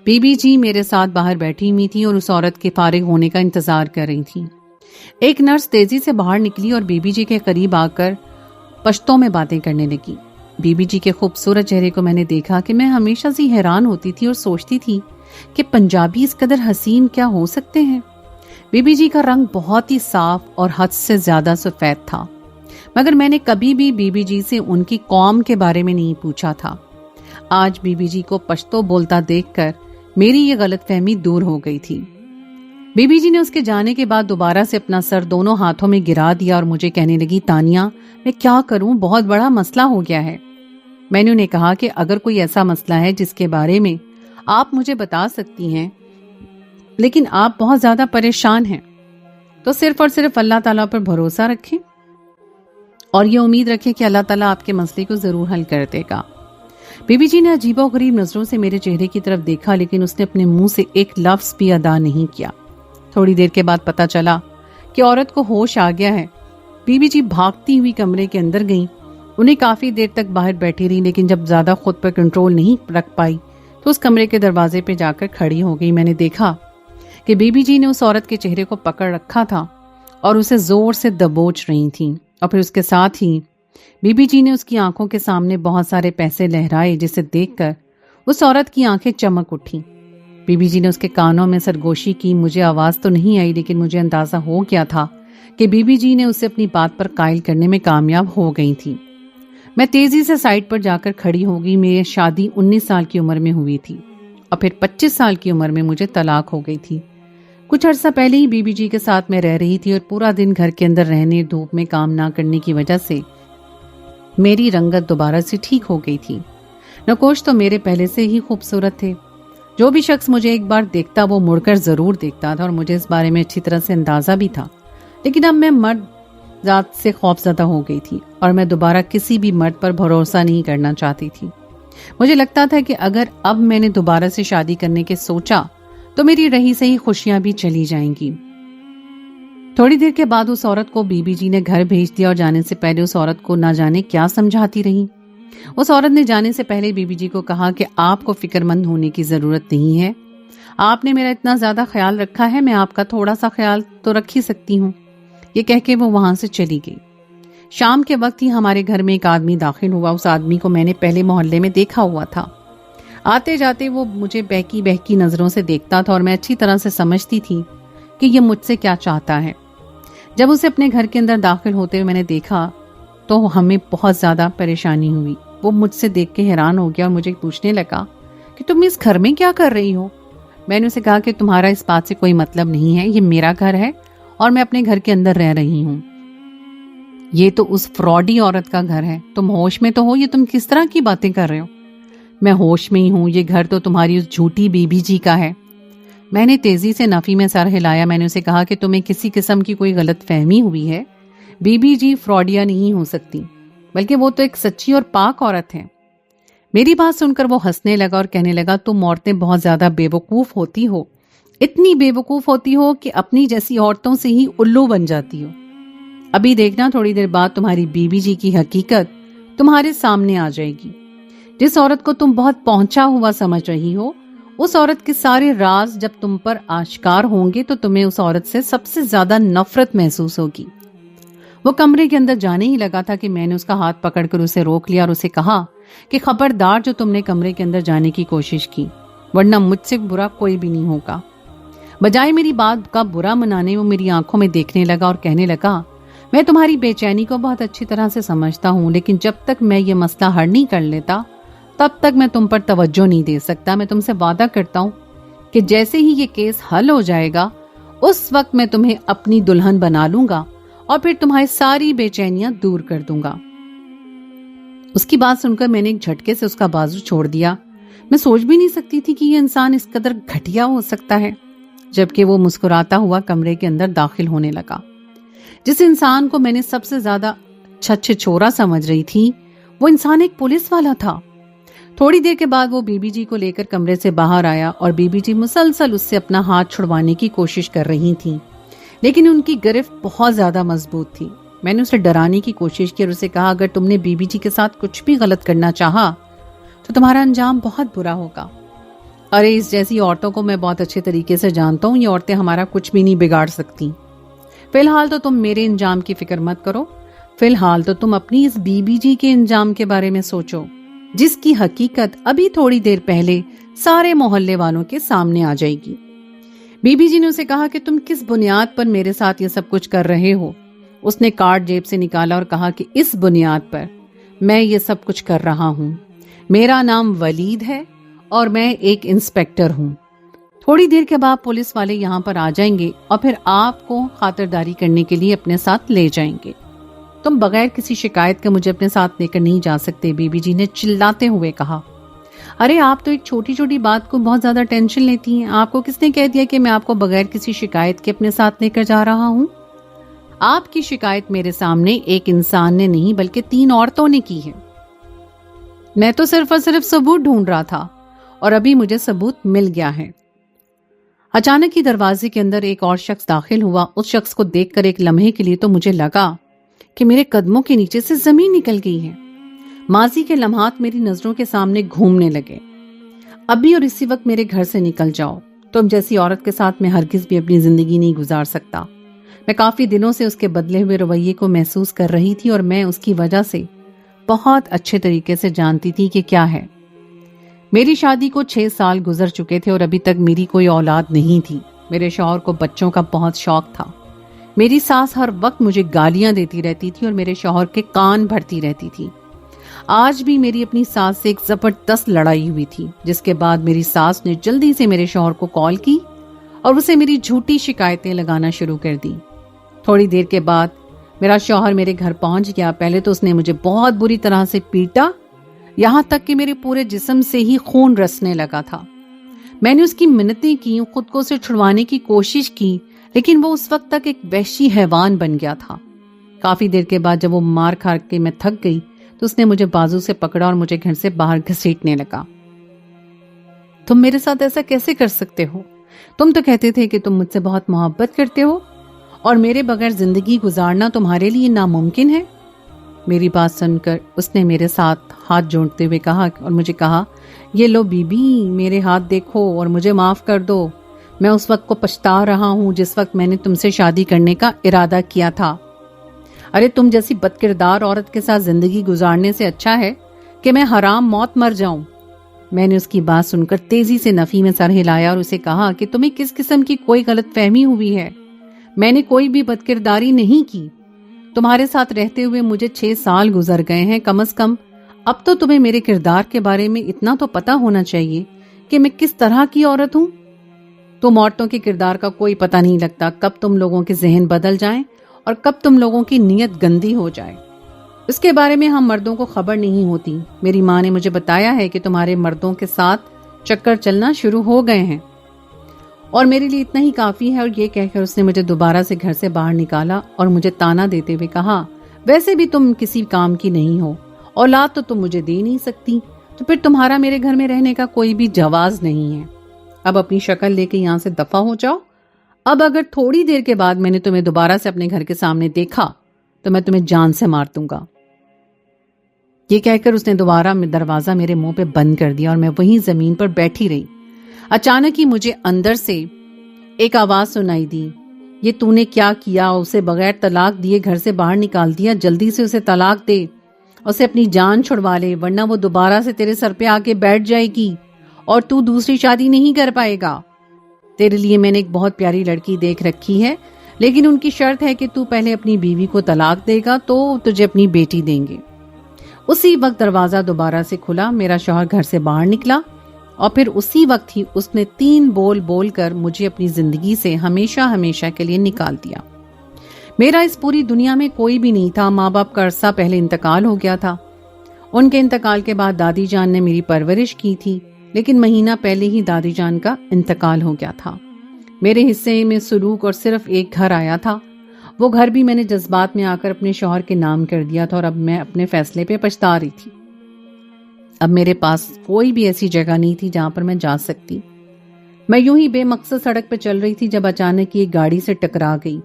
بی بی جی میرے ساتھ باہر بیٹھی ہوئی تھی اور اس عورت کے فارغ ہونے کا انتظار کر رہی تھی. ایک نرس تیزی سے باہر نکلی اور بی بی جی کے قریب آ کر پشتوں میں باتیں کرنے لگی. بی بی جی کے خوبصورت چہرے کو میں نے دیکھا کہ میں ہمیشہ سے حیران ہوتی تھی اور سوچتی تھی کہ پنجابی اس قدر حسین کیا ہو سکتے ہیں. بی بی جی کا رنگ بہت ہی صاف اور حد سے زیادہ سفید تھا، مگر میں نے کبھی بھی بی بی جی سے ان کی قوم کے بارے میں نہیں پوچھا تھا. آج بی بی جی کو پشتو بولتا دیکھ کر میری یہ غلط فہمی دور ہو گئی تھی. بی بی جی نے اس کے جانے کے بعد دوبارہ سے اپنا سر دونوں ہاتھوں میں گرا دیا اور مجھے کہنے لگی، تانیہ میں کیا کروں، بہت بڑا مسئلہ ہو گیا ہے. میں نے انہیں کہا کہ اگر کوئی ایسا مسئلہ ہے جس کے بارے میں آپ مجھے بتا سکتی ہیں لیکن آپ بہت زیادہ پریشان ہیں تو صرف اور صرف اللہ تعالیٰ پر بھروسہ رکھیں اور یہ امید رکھیں کہ اللہ تعالیٰ آپ کے مسئلے کو ضرور حل کر دے گا. بی بی جی نے عجیب و غریب نظروں سے میرے چہرے کی طرف دیکھا لیکن اس نے اپنے منہ سے ایک لفظ بھی ادا نہیں کیا. تھوڑی دیر کے بعد پتا چلا کہ عورت کو ہوش آ گیا ہے. بی بی جی بھاگتی ہوئی کمرے کے اندر گئیں. انہیں کافی دیر تک باہر بیٹھی رہی لیکن جب زیادہ خود پر کنٹرول نہیں رکھ پائی تو اس کمرے کے دروازے پہ جا کر کھڑی ہو گئی. میں نے دیکھا کہ بی بی جی نے اس عورت کے چہرے کو پکڑ رکھا تھا اور اسے زور سے دبوچ رہی تھیں، اور پھر اس کے ساتھ ہی بی بی جی نے اس کی آنکھوں کے سامنے بہت سارے پیسے لہرائے جسے دیکھ کر اس عورت کی آنکھیں چمک اٹھیں. بی بی جی نے اس کے کانوں میں سرگوشی کی. مجھے آواز تو نہیں آئی لیکن مجھے اندازہ ہو گیا تھا کہ بی بی جی نے اسے اپنی بات پر قائل کرنے میں کامیاب ہو گئی تھی. میں تیزی سے سائڈ پر جا کر کھڑی ہو گئی. میری شادی 19 سال کی عمر میں ہوئی تھی اور پھر 25 سال کی عمر میں مجھے طلاق ہو گئی تھی. کچھ عرصہ پہلے ہی بی بی جی کے ساتھ میں رہ رہی تھی اور پورا دن گھر کے اندر رہنے، دھوپ میں کام نہ کرنے کی وجہ سے میری رنگت دوبارہ سے ٹھیک ہو گئی تھی. نقوش تو میرے پہلے سے ہی خوبصورت تھے. جو بھی شخص مجھے ایک بار دیکھتا وہ مڑ کر ضرور دیکھتا تھا اور مجھے اس بارے میں اچھی طرح سے اندازہ بھی تھا. لیکن اب میں مرد ذات سے خوف زدہ ہو گئی تھی اور میں دوبارہ کسی بھی مرد پر بھروسہ نہیں کرنا چاہتی تھی. مجھے لگتا تھا کہ اگر اب میں نے دوبارہ سے شادی کرنے کے سوچا تو میری رہی سہی خوشیاں بھی چلی جائیں گی. تھوڑی دیر کے بعد اس عورت کو بی بی جی نے گھر بھیج دیا اور جانے سے پہلے اس عورت کو نہ جانے کیا سمجھاتی رہی. اس عورت نے جانے سے پہلے بی بی جی کو کہا کہ آپ کو فکر مند ہونے کی ضرورت نہیں ہے، آپ نے میرا اتنا زیادہ خیال رکھا ہے، میں آپ کا تھوڑا سا خیال تو رکھ ہی سکتی ہوں. یہ کہہ کے وہ وہاں سے چلی گئی. شام کے وقت ہی ہمارے گھر میں ایک آدمی داخل ہوا. اس آدمی کو میں نے پہلے محلے میں دیکھا ہوا تھا. آتے جاتے وہ مجھے بہکی بہکی نظروں سے دیکھتا تھا اور میں اچھی طرح سے سمجھتی تھی کہ یہ مجھ سے کیا چاہتا ہے. جب اسے اپنے گھر کے اندر داخل ہوتے ہوئے میں نے دیکھا تو ہمیں بہت زیادہ پریشانی ہوئی. وہ مجھ سے دیکھ کے حیران ہو گیا اور مجھے پوچھنے لگا کہ تم اس گھر میں کیا کر رہی ہو. میں نے اسے کہا کہ تمہارا اس بات سے کوئی مطلب نہیں ہے، یہ میرا گھر ہے اور میں اپنے گھر کے اندر رہ رہی ہوں. یہ تو اس فراڈی عورت کا گھر ہے، تم ہوش میں تو ہو؟ یہ تم کس طرح کی باتیں کر رہے ہو؟ میں ہوش میں ہی ہوں، یہ گھر تو تمہاری اس جھوٹی بی بی جی کا ہے. میں نے تیزی سے نفی میں سر ہلایا. میں نے اسے کہا کہ تمہیں کسی قسم کی کوئی غلط فہمی ہوئی ہے. بی بی جی فراڈیا نہیں ہو سکتی، بلکہ وہ تو ایک سچی اور پاک عورت ہے. میری بات سن کر وہ ہنسنے لگا اور کہنے لگا تم عورتیں بہت زیادہ بے وقوف ہوتی ہو، اتنی بے وقوف ہوتی ہو کہ اپنی جیسی عورتوں سے ہی الو بن جاتی ہو. ابھی دیکھنا تھوڑی دیر بعد تمہاری بی بی جی کی حقیقت تمہارے سامنے آ جائے گی. جس عورت کو تم بہت پہنچا ہوا سمجھ رہی ہو، اس عورت کے سارے راز جب تم پر آشکار ہوں گے تو تمہیں اس عورت سے سب سے زیادہ نفرت محسوس ہوگی. وہ کمرے کے اندر جانے ہی لگا تھا کہ میں نے اس کا ہاتھ پکڑ کر اسے روک لیا اور اسے کہا کہ خبردار جو تم نے کمرے کے اندر جانے کی کوشش کی، ورنہ مجھ سے برا کوئی بھی نہیں ہوگا. بجائے میری بات کا برا منانے وہ میری آنکھوں میں دیکھنے لگا اور کہنے لگا، میں تمہاری بے چینی کو بہت اچھی طرح سے سمجھتا ہوں، لیکن جب تک میں یہ مسئلہ حل نہیں کر لیتا تب تک میں تم پر توجہ نہیں دے سکتا۔ میں تم سے وعدہ کرتا ہوں کہ جیسے ہی یہ کیس حل ہو جائے گا اس وقت میں تمہیں اپنی دلہن بنا لوں گا اور پھر تمہاری ساری بے چینیاں دور کر دوں گا۔ اس کی بات سن کر میں نے ایک جھٹکے سے اس کا بازو چھوڑ دیا۔ میں سوچ بھی نہیں سکتی تھی کہ یہ انسان اس قدر گھٹیا ہو سکتا ہے، جبکہ وہ مسکراتا ہوا کمرے کے اندر داخل ہونے لگا۔ جس انسان کو میں نے سب سے زیادہ چھچھورا سمجھ رہی تھی وہ انسان ایک پولیس والا تھا۔ تھوڑی دیر کے بعد وہ بی بی جی کو لے کر کمرے سے باہر آیا اور بی بی جی مسلسل اس سے اپنا ہاتھ چھڑوانے کی کوشش کر رہی تھیں، لیکن ان کی گرفت بہت زیادہ مضبوط تھی۔ میں نے اسے ڈرانے کی کوشش کی اور اسے کہا، اگر تم نے بی بی جی کے ساتھ کچھ بھی غلط کرنا چاہا تو تمہارا انجام بہت برا ہوگا۔ ارے اس جیسی عورتوں کو میں بہت اچھے طریقے سے جانتا ہوں، یہ عورتیں ہمارا کچھ بھی نہیں بگاڑ سکتی۔ فی الحال تو تم میرے انجام کی فکر مت کرو، فی الحال تو تم اپنی اس بی بی جی کے انجام کے بارے میں سوچو، جس کی حقیقت ابھی تھوڑی دیر پہلے سارے محلے والوں کے سامنے آ جائے گی۔ بی بی جی نے اسے کہا کہ تم کس بنیاد پر میرے ساتھ یہ سب کچھ کر رہے ہو؟ اس نے کارڈ جیب سے نکالا اور کہا کہ اس بنیاد پر میں یہ سب کچھ کر رہا ہوں، میرا نام ولید ہے اور میں ایک انسپیکٹر ہوں۔ تھوڑی دیر کے بعد پولیس والے یہاں پر آ جائیں گے اور پھر آپ کو خاطرداری کرنے کے لیے اپنے ساتھ لے جائیں گے۔ تم بغیر کسی شکایت کے مجھے اپنے ساتھ لے کر نہیں جا سکتے، بی بی جی نے چلاتے ہوئے کہا۔ ارے آپ تو ایک چھوٹی چھوٹی بات کو بہت زیادہ ٹینشن لیتی ہیں، آپ کو کس نے کہہ دیا کہ میں آپ کو بغیر کسی شکایت کے اپنے ساتھ لے کر جا رہا ہوں؟ آپ کی شکایت میرے سامنے ایک انسان نے نہیں بلکہ 3 عورتوں نے کی ہے۔ میں تو صرف اور صرف ثبوت ڈھونڈ رہا تھا اور ابھی مجھے ثبوت مل گیا ہے۔ اچانک ہی دروازے کے اندر ایک اور شخص داخل ہوا۔ اس شخص کو دیکھ کر ایک لمحے کے لیے تو مجھے لگا کہ میرے قدموں کے نیچے سے زمین نکل گئی ہے۔ ماضی کے لمحات میری نظروں کے سامنے گھومنے لگے۔ ابھی اور اسی وقت میرے گھر سے نکل جاؤ، تم جیسی عورت کے ساتھ میں ہرگز بھی اپنی زندگی نہیں گزار سکتا۔ میں کافی دنوں سے اس کے بدلے ہوئے رویے کو محسوس کر رہی تھی اور میں اس کی وجہ سے بہت اچھے طریقے سے جانتی تھی کہ کیا ہے۔ میری شادی کو 6 سال گزر چکے تھے اور ابھی تک میری کوئی اولاد نہیں تھی۔ میرے شوہر کو بچوں کا بہت شوق تھا۔ میری ساس ہر وقت مجھے گالیاں دیتی رہتی تھی اور میرے شوہر کے کان بھرتی رہتی تھی۔ آج بھی میری اپنی ساس سے ایک زبردست لڑائی ہوئی تھی، جس کے بعد میری ساس نے جلدی سے میرے شوہر کو کال کی اور اسے میری جھوٹی شکایتیں لگانا شروع کر دی۔ تھوڑی دیر کے بعد میرا شوہر میرے گھر پہنچ گیا۔ پہلے تو اس نے مجھے بہت بری طرح سے پیٹا، یہاں تک کہ میرے پورے جسم سے ہی خون رسنے لگا تھا۔ میں نے اس کی منتیں کی، خود کو اسے چھڑوانے کی کوشش کی، لیکن وہ اس وقت تک ایک وحشی حیوان بن گیا تھا۔ کافی دیر کے بعد جب وہ مار کھا کے میں تھک گئی تو اس نے مجھے بازو سے پکڑا اور مجھے گھر سے باہر گھسیٹنے لگا۔ تم میرے ساتھ ایسا کیسے کر سکتے ہو؟ تم تو کہتے تھے کہ تم مجھ سے بہت محبت کرتے ہو اور میرے بغیر زندگی گزارنا تمہارے لیے ناممکن ہے۔ میری بات سن کر اس نے میرے ساتھ ہاتھ جوڑتے ہوئے کہا اور مجھے کہا، یہ لو بی بی، میرے ہاتھ دیکھو اور مجھے معاف کر دو۔ میں اس وقت کو پچھتا رہا ہوں جس وقت میں نے تم سے شادی کرنے کا ارادہ کیا تھا۔ ارے تم جیسی بد کردار عورت کے ساتھ زندگی گزارنے سے اچھا ہے کہ میں حرام موت مر جاؤں۔ میں نے اس کی بات سن کر تیزی سے نفی میں سر ہلایا اور اسے کہا کہ تمہیں کس قسم کی کوئی غلط فہمی ہوئی ہے؟ میں نے کوئی بھی بد کرداری نہیں کی۔ تمہارے ساتھ رہتے ہوئے مجھے 6 سال گزر گئے ہیں، کم از کم اب تو تمہیں میرے کردار کے بارے میں اتنا تو پتا ہونا چاہیے کہ میں کس طرح کی عورت ہوں۔ تم عورتوں کے کردار کا کوئی پتہ نہیں لگتا، کب تم لوگوں کے ذہن بدل جائیں اور کب تم لوگوں کی نیت گندی ہو جائے، اس کے بارے میں ہم مردوں کو خبر نہیں ہوتی۔ میری ماں نے مجھے بتایا ہے کہ تمہارے مردوں کے ساتھ چکر چلنا شروع ہو گئے ہیں اور میرے لیے اتنا ہی کافی ہے۔ اور یہ کہہ کر اس نے مجھے دوبارہ سے گھر سے باہر نکالا اور مجھے تانا دیتے ہوئے کہا، ویسے بھی تم کسی کام کی نہیں ہو، اولاد تو تم مجھے دے نہیں سکتی، تو پھر تمہارا میرے گھر میں رہنے کا کوئی بھی جواز نہیں ہے۔ اب اپنی شکل لے کے یہاں سے دفع ہو جاؤ۔ اب اگر تھوڑی دیر کے بعد میں نے تمہیں دوبارہ سے اپنے گھر کے سامنے دیکھا تو میں تمہیں جان سے مار دوں گا۔ یہ کہہ کر اس نے دوبارہ دروازہ میرے منہ پہ بند کر دیا اور میں وہیں زمین پر بیٹھی رہی۔ اچانک ہی مجھے اندر سے ایک آواز سنائی دی، یہ تو نے کیا کیا؟ اسے بغیر طلاق دیے گھر سے باہر نکال دیا، جلدی سے اسے طلاق دے، اسے اپنی جان چھڑوا لے، ورنہ وہ دوبارہ سے تیرے سر پہ آ کے بیٹھ جائے گی اور تو دوسری شادی نہیں کر پائے گا۔ تیرے لیے میں نے ایک بہت پیاری لڑکی دیکھ رکھی ہے، لیکن ان کی شرط ہے کہ تو پہلے اپنی بیوی کو طلاق دے گا تو تجھے اپنی بیٹی دیں گے۔ اسی وقت دروازہ دوبارہ سے کھلا، میرا شوہر گھر سے باہر نکلا اور پھر اسی وقت ہی اس نے 3 بول بول کر مجھے اپنی زندگی سے ہمیشہ ہمیشہ کے لیے نکال دیا۔ میرا اس پوری دنیا میں کوئی بھی نہیں تھا۔ ماں باپ کا عرصہ پہلے انتقال ہو گیا تھا۔ ان کے انتقال کے بعد دادی جان نے میری پرورش کی تھی، لیکن مہینہ پہلے ہی دادی جان کا انتقال ہو گیا تھا۔ میرے حصے میں سلوک اور صرف ایک گھر آیا تھا۔ وہ گھر بھی میں نے جذبات میں آ کر اپنے شوہر کے نام کر دیا تھا اور اب میں اپنے فیصلے پہ پچھتا رہی تھی۔ اب میرے پاس کوئی بھی ایسی جگہ نہیں تھی جہاں پر میں جا سکتی۔ میں یوں ہی بے مقصد سڑک پہ چل رہی تھی جب اچانک ایک گاڑی سے ٹکرا گئی۔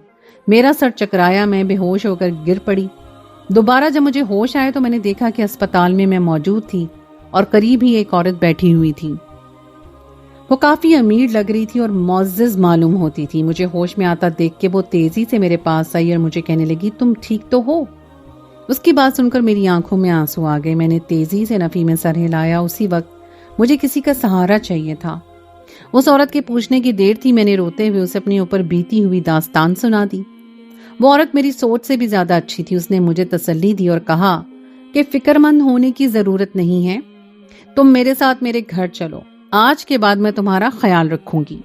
میرا سر چکرایا، میں بے ہوش ہو کر گر پڑی۔ دوبارہ جب مجھے ہوش آئے تو میں نے دیکھا کہ اسپتال میں موجود تھی اور قریب ہی ایک عورت بیٹھی ہوئی تھی۔ وہ کافی امیر لگ رہی تھی اور معزز معلوم ہوتی تھی۔ مجھے ہوش میں آتا دیکھ کے وہ تیزی سے میرے پاس آئی اور مجھے کہنے لگی، تم ٹھیک تو ہو؟ اس کی بات سن کر میری آنکھوں میں آنسو آ گئے۔ میں نے تیزی سے نفی میں سر ہلایا۔ اسی وقت مجھے کسی کا سہارا چاہیے تھا۔ اس عورت کے پوچھنے کی دیر تھی، میں نے روتے ہوئے اسے اپنے اوپر بیتی ہوئی داستان سنا دی۔ وہ عورت میری سوچ سے بھی زیادہ اچھی تھی۔ اس نے مجھے تسلی دی اور کہا کہ فکر مند ہونے کی ضرورت نہیں ہے، تم میرے ساتھ میرے گھر چلو، آج کے بعد میں تمہارا خیال رکھوں گی۔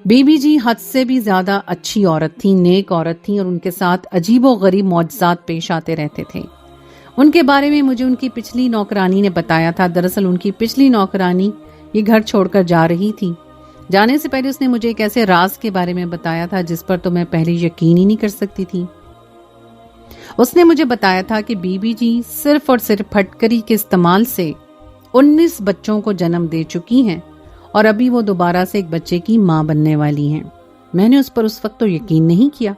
بی بی جی حد سے بھی زیادہ اچھی عورت تھی، نیک عورت تھی، اور ان کے ساتھ عجیب و غریب معجزات پیش آتے رہتے تھے۔ ان کے بارے میں مجھے ان کی پچھلی نوکرانی نے بتایا تھا۔ دراصل ان کی پچھلی نوکرانی یہ گھر چھوڑ کر جا رہی تھی۔ جانے سے پہلے اس نے مجھے ایک ایسے راز کے بارے میں بتایا تھا جس پر تو میں پہلے یقین ہی نہیں کر سکتی تھی۔ اس نے مجھے بتایا تھا کہ بی بی جی صرف اور صرف پھٹکری کے استعمال سے 19 بچوں کو جنم دے چکی ہیں اور ابھی وہ دوبارہ سے ایک بچے کی ماں بننے والی ہیں۔ میں نے اس پر اس وقت تو یقین نہیں کیا،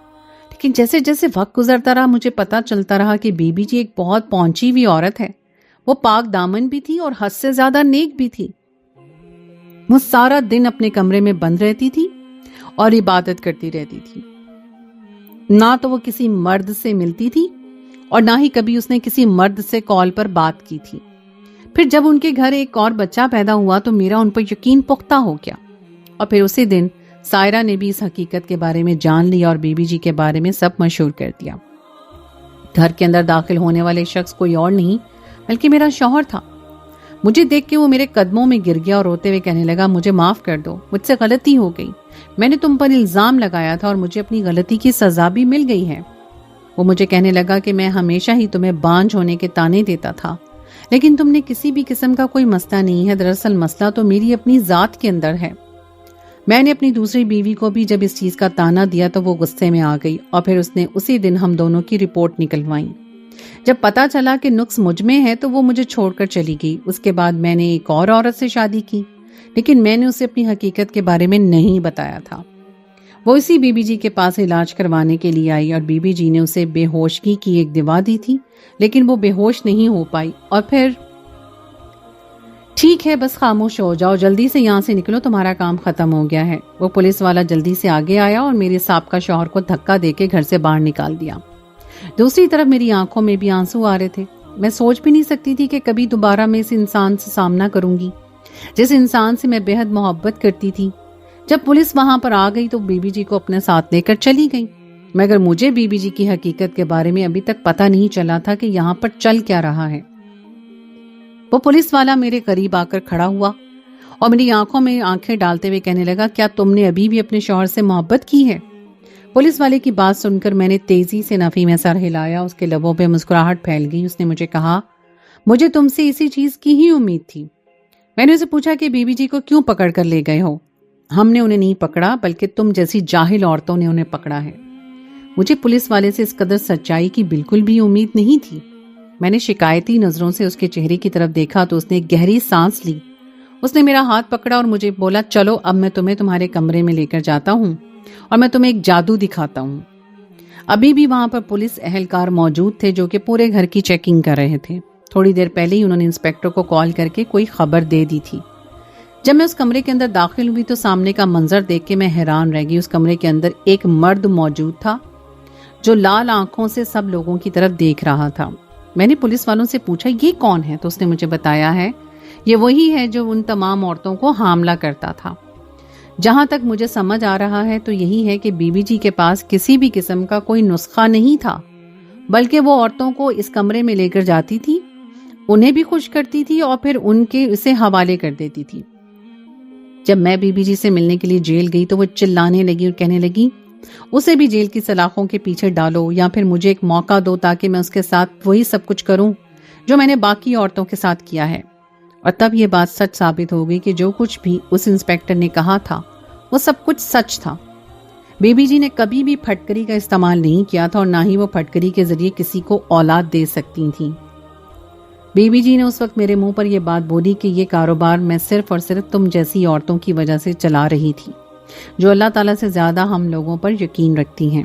لیکن جیسے جیسے وقت گزرتا رہا مجھے پتا چلتا رہا کہ بی بی جی ایک بہت پہنچی ہوئی عورت ہے۔ وہ پاک دامن بھی تھی اور حد سے زیادہ نیک بھی تھی۔ وہ سارا دن اپنے کمرے میں بند رہتی تھی اور عبادت کرتی رہتی تھی۔ نہ تو وہ کسی مرد سے ملتی تھی اور نہ ہی کبھی اس نے کسی مرد سے کال پر بات کی تھی۔ پھر جب ان کے گھر ایک اور بچہ پیدا ہوا تو میرا ان پر یقین پختہ ہو گیا، اور پھر اسی دن سائرہ نے بھی اس حقیقت کے بارے میں جان لیا اور بی بی جی کے بارے میں سب مشہور کر دیا۔ گھر کے اندر داخل ہونے والے شخص کوئی اور نہیں بلکہ میرا شوہر تھا۔ مجھے دیکھ کے وہ میرے قدموں میں گر گیا اور روتے ہوئے کہنے لگا، مجھے معاف کر دو، مجھ سے غلطی ہو گئی، میں نے تم پر الزام لگایا تھا اور مجھے اپنی غلطی کی سزا بھی مل گئی ہے۔ وہ مجھے کہنے لگا کہ میں ہمیشہ ہی تمہیں بانجھ ہونے کے طعنے دیتا تھا، لیکن تم نے کسی بھی قسم کا کوئی مسئلہ نہیں ہے۔ دراصل مسئلہ تو میری اپنی ذات کے اندر ہے۔ میں نے اپنی دوسری بیوی کو بھی جب اس چیز کا طعنہ دیا تو وہ غصے میں آ گئی اور پھر اس نے اسی دن ہم دونوں کی رپورٹ نکلوائی۔ جب پتا چلا کہ نقص مجھ میں ہے تو وہ مجھے چھوڑ کر چلی گئی۔ اس کے بعد میں نے ایک اور عورت سے شادی کی، لیکن میں نے اسے اپنی حقیقت کے بارے میں نہیں بتایا تھا۔ وہ اسی بی بی جی کے پاس علاج کروانے کے لیے آئی اور بی بی جی نے اسے بے ہوشگی کی ایک دوا دی تھی، لیکن وہ بے ہوش نہیں ہو پائی۔ اور پھر ٹھیک ہے، بس خاموش ہو جاؤ، جلدی سے یہاں سے نکلو، تمہارا کام ختم ہو گیا ہے۔ وہ پولیس والا جلدی سے آگے آیا اور میرے سابقہ شوہر کو دھکا دے کے گھر سے باہر نکال دیا۔ دوسری طرف میری آنکھوں میں بھی آنسو آ رہے تھے۔ میں سوچ بھی نہیں سکتی تھی کہ کبھی دوبارہ میں اس انسان سے سامنا کروں گی جس انسان سے میں بے حد محبت کرتی تھی۔ جب پولیس وہاں پر آ گئی تو بی بی جی کو اپنے ساتھ لے کر چلی گئی، مگر مجھے بی بی جی کی حقیقت کے بارے میں ابھی تک پتہ نہیں چلا تھا کہ یہاں پر چل کیا رہا ہے۔ وہ پولیس والا میرے قریب آ کر کھڑا ہوا اور میری آنکھوں میں آنکھیں ڈالتے ہوئے کہنے لگا، کیا تم نے ابھی بھی اپنے شوہر سے محبت کی ہے؟ پولیس والے کی بات سن کر میں نے تیزی سے نفی میں سر ہلایا۔ اس کے لبوں پہ مسکراہٹ پھیل گئی۔ اس نے مجھے کہا، مجھے تم سے اسی چیز کی ہی امید تھی۔ میں نے اسے پوچھا کہ بی بی جی کو کیوں پکڑ کر لے گئے ہو؟ ہم نے انہیں نہیں پکڑا، بلکہ تم جیسی جاہل عورتوں نے انہیں پکڑا ہے۔ مجھے پولیس والے سے اس قدر سچائی کی بالکل بھی امید نہیں تھی۔ میں نے شکایتی نظروں سے اس کے چہرے کی طرف دیکھا تو اس نے گہری سانس لی۔ اس نے میرا ہاتھ پکڑا اور مجھے بولا، چلو اب میں تمہیں تمہارے کمرے میں لے کر جاتا ہوں اور میں تمہیں ایک جادو دکھاتا ہوں۔ ابھی بھی وہاں پر پولیس اہلکار موجود تھے جو کہ پورے گھر کی چیکنگ کر رہے تھے۔ تھوڑی دیر پہلے ہی انہوں نے انسپیکٹر کو کال کر کے کوئی خبر دے دی تھی۔ جب میں اس کمرے کے اندر داخل ہوئی تو سامنے کا منظر دیکھ کے میں حیران رہ گئی۔ اس کمرے کے اندر ایک مرد موجود تھا جو لال آنکھوں سے سب لوگوں کی طرف دیکھ رہا تھا۔ میں نے پولیس والوں سے پوچھا، یہ کون ہے؟ تو اس نے مجھے بتایا ہے، یہ وہی ہے جو ان تمام عورتوں کو حاملہ کرتا تھا۔ جہاں تک مجھے سمجھ آ رہا ہے تو یہی ہے کہ بی بی جی کے پاس کسی بھی قسم کا کوئی نسخہ نہیں تھا، بلکہ وہ عورتوں کو اس کمرے میں لے کر جاتی تھی، انہیں بھی خوش کرتی تھی اور پھر ان کے اسے حوالے کر دیتی تھی۔ جب میں بی بی جی سے ملنے کے لیے جیل گئی تو وہ چلانے لگی اور کہنے لگی اسے بھی جیل کی سلاخوں کے پیچھے ڈالو یا پھر مجھے ایک موقع دو تاکہ میں اس کے ساتھ وہی سب کچھ کروں جو میں نے باقی عورتوں کے ساتھ کیا ہے۔ اور تب یہ بات سچ ثابت ہو گئی کہ جو کچھ بھی اس انسپیکٹر نے کہا تھا وہ سب کچھ سچ تھا۔ بی بی جی نے کبھی بھی پھٹکری کا استعمال نہیں کیا تھا اور نہ ہی وہ پھٹکری کے ذریعے کسی کو اولاد دے سکتی تھیں۔ بی بی جی نے اس وقت میرے منہ پر یہ بات بولی کہ یہ کاروبار میں صرف اور صرف تم جیسی عورتوں کی وجہ سے چلا رہی تھی جو اللہ تعالیٰ سے زیادہ ہم لوگوں پر یقین رکھتی ہیں۔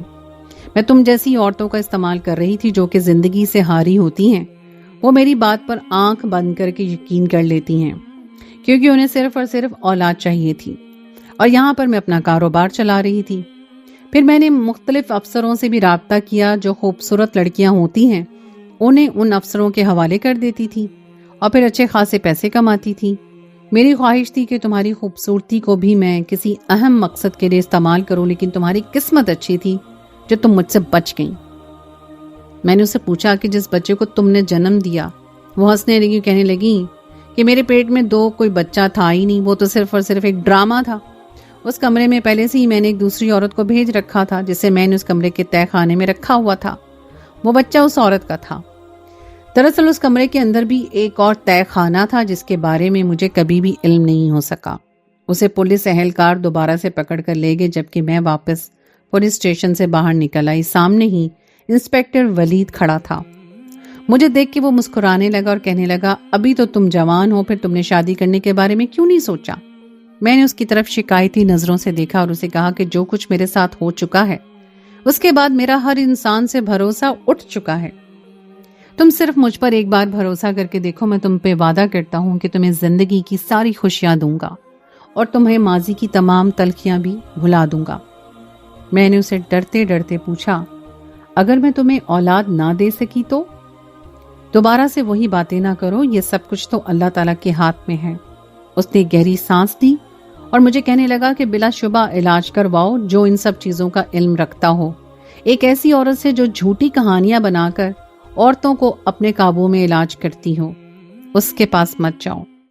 میں تم جیسی عورتوں کا استعمال کر رہی تھی جو کہ زندگی سے ہاری ہوتی ہیں، وہ میری بات پر آنکھ بند کر کے یقین کر لیتی ہیں کیونکہ انہیں صرف اور صرف اولاد چاہیے تھی، اور یہاں پر میں اپنا کاروبار چلا رہی تھی۔ پھر میں نے مختلف افسروں سے بھی رابطہ کیا، جو خوبصورت لڑکیاں ہوتی ہیں انہیں ان افسروں کے حوالے کر دیتی تھی اور پھر اچھے خاصے پیسے کماتی تھی۔ میری خواہش تھی کہ تمہاری خوبصورتی کو بھی میں کسی اہم مقصد کے لیے استعمال کروں، لیکن تمہاری قسمت اچھی تھی جو تم مجھ سے بچ گئیں۔ میں نے اسے پوچھا کہ جس بچے کو تم نے جنم دیا، وہ ہنسنے لگی، کہنے لگی کہ میرے پیٹ میں کوئی بچہ تھا ہی نہیں، وہ تو صرف اور صرف ایک ڈرامہ تھا۔ اس کمرے میں پہلے سے ہی میں نے ایک دوسری عورت کو بھیج رکھا تھا جسے میں نے اس کمرے کے تہہ خانے میں رکھا ہوا تھا، وہ بچہ اس عورت کا تھا۔ دراصل اس کمرے کے اندر بھی ایک اور تہہ خانہ تھا جس کے بارے میں مجھے کبھی بھی علم نہیں ہو سکا۔ اسے پولیس اہلکار دوبارہ سے پکڑ کر لے گئے جبکہ میں واپس پولیس اسٹیشن سے باہر نکل آئی۔ سامنے ہی انسپیکٹر ولید کھڑا تھا۔ مجھے دیکھ کے وہ مسکرانے لگا اور کہنے لگا، ابھی تو تم جوان ہو، پھر تم نے شادی کرنے کے بارے میں کیوں نہیں سوچا؟ میں نے اس کی طرف شکایتی نظروں سے دیکھا اور اسے کہا کہ جو کچھ میرے ساتھ ہو چکا ہے اس کے بعد میرا ہر انسان سے بھروسہ اٹھ چکا ہے۔ تم صرف مجھ پر ایک بار بھروسہ کر کے دیکھو، میں تم پہ وعدہ کرتا ہوں کہ تمہیں زندگی کی ساری خوشیاں دوں گا اور تمہیں ماضی کی تمام تلخیاں بھی بھلا دوں گا۔ میں نے اسے ڈرتے ڈرتے پوچھا، اگر میں تمہیں اولاد نہ دے سکی تو؟ دوبارہ سے وہی باتیں نہ کرو، یہ سب کچھ تو اللہ تعالیٰ کے ہاتھ میں ہے۔ اس نے گہری سانس لی اور مجھے کہنے لگا کہ بلا شبہ علاج کرواؤ جو ان سب چیزوں کا علم رکھتا ہو، ایک ایسی عورت سے جو جھوٹی کہانیاں بنا کر عورتوں کو اپنے قابو میں علاج کرتی ہو، اس کے پاس مت جاؤ۔